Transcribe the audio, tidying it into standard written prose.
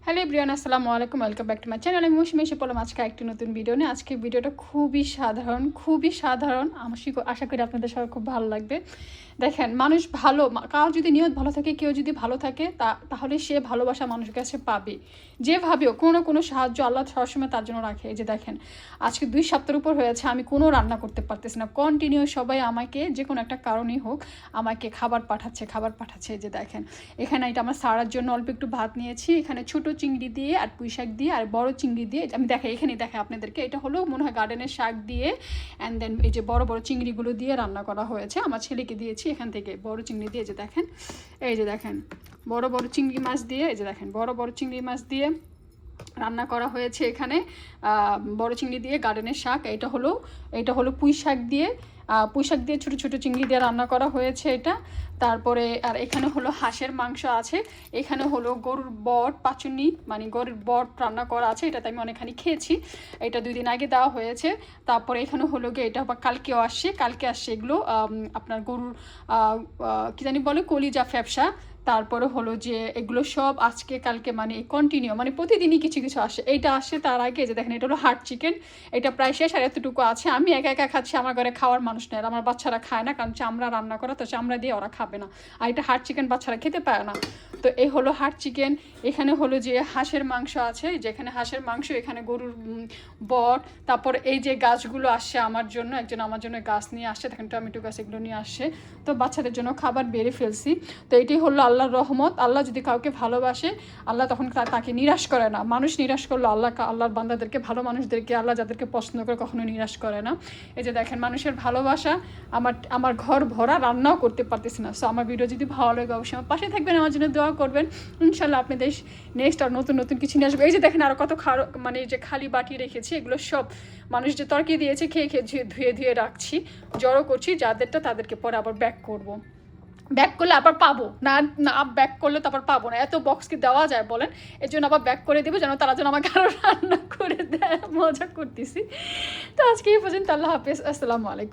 Hello everyone, আসসালামু আলাইকুম, welcome back to my channel. আমি মৌসুমী এসে পড়লাম আজকে একটি নতুন ভিডিও নিয়ে। আজকে ভিডিওটা খুবই সাধারণ। আশা করি আপনাদের সবার খুব ভালো লাগবে। দেখেন, মানুষ ভালো, কারো যদি নিয়ত ভালো থাকে, কেউ যদি ভালো থাকে তাহলে সে ভালোবাসা মানুষের কাছে পাবে। যেভাবেও কোনো সাহায্য আল্লাহ সবসময় তার জন্য রাখে। এই যে দেখেন, আজকে 2 সপ্তাহের উপর হয়েছে আমি কোনো রান্না করতে পারতেছি না। কন্টিনিউ সবাই আমাকে যে কোনো একটা কারণেই হোক আমাকে খাবার পাঠাচ্ছে। এই যে দেখেন, এখানে এটা আমার সারার জন্য অল্প একটু ভাত নিয়েছি। এখানে ছোটো চিংড়ি দিয়ে আর পুঁই শাক দিয়ে আর বড় চিংড়ি দিয়ে আমি এখানে দেখাই আপনাদেরকে। এটা হলো মনে হয় গার্ডেনের শাক দিয়ে অ্যান্ড দেন এই যে বড় চিংড়িগুলো দিয়ে রান্না করা হয়েছে। আমার ছেলেকে দিয়েছি এখান থেকে বড় চিংড়ি দিয়ে। এই যে দেখেন বড় চিংড়ি মাছ দিয়ে, এই যে দেখেন বড় চিংড়ি মাছ দিয়ে রান্না করা হয়েছে এখানে। বড় চিংড়ি দিয়ে গার্ডেনের শাক। এটা হলো পুঁই শাক দিয়ে ছোটো চিংড়ি দিয়ে রান্না করা হয়েছে এটা। তারপরে আর এখানে হলো হাঁসের মাংস আছে। এখানে হলো গরুর বট পাচুনি, মানে গরুর বট রান্না করা আছে। এটাতে আমি অনেকখানি খেয়েছি। এটা 2 দিন আগে দেওয়া হয়েছে। তারপরে এখানে হলো গিয়ে এটা আবার কালকে আসছে এগুলো আপনার গরুর কী জানি বলে, কলিজা ফ্যাপসা। তারপরে হলো যে এগুলো সব আজকে কালকে মানে কন্টিনিউ, মানে প্রতিদিনই কিছু আসে। এইটা আসে তার আগে যে দেখেন, এটা হলো হার্ড চিকেন। এটা প্রায় শেষ, আর এতটুকু আছে। আমি একা খাচ্ছি, আমার ঘরে খাওয়ার মানুষ নেই, আর আমার বাচ্চারা খায় না, কারণ চামড়া রান্না করা, তো চামড়া দিয়ে ওরা খাবে না। আর এটা হার্ড চিকেন বাচ্চারা খেতে পারে না। তো এই হলো হার্ড চিকেন। এখানে হলো যে হাঁসের মাংস আছে, যেখানে হাঁসের মাংস, এখানে গরুর বট। তারপর এই যে গাছগুলো আসছে আমার জন্য, একজন আমার জন্য গাছ নিয়ে আসছে, দেখেন টমেটো গাছ, এগুলো নিয়ে আসছে। তো বাচ্চাদের জন্য খাবার বেড়ে ফেলছি। তো এটাই হলো আল্লাহর রহমত। আল্লাহ যদি কাউকে ভালোবাসে, আল্লাহ তখন তাকে নিরাশ করে না। মানুষ নিরাশ করলো আল্লাহর বান্দাদেরকে, ভালো মানুষদেরকে আল্লাহ যাদেরকে পছন্দ করে কখনো নিরাশ করে না। এই যে দেখেন মানুষের ভালোবাসা, আমার ঘর ভরা, রান্নাও করতে পারতেছি না। সো আমার ভিডিও যদি ভালো লাগে অবশ্যই আমার পাশে থাকবেন, আমার জন্য দোয়া করবেন। ইনশাল্লাহ আপনাদের নেক্সট আর নতুন কিছু নিয়ে আসবে। এই যে দেখেন আরও কত মানে যে খালি বাটি রেখেছি, এগুলো সব মানুষ যে তরকি দিয়েছে খেয়ে ধুয়ে রাখছি, জড়ো করছি। যাদেরটা তাদেরকে পরে আবার ব্যাক করলে আবার পাবো না, ব্যাক করলে তো আবার পাবো না। এত বক্স কি দেওয়া যায় বলেন? এর জন্য আবার ব্যাক করে দেবো, যেন তারা যেন আমাকে আরও রান্না করে দেয়। মজা করতেছি। তো আজকে এই পর্যন্ত, আল্লাহ হাফেজ, আসসালামু আলাইকুম।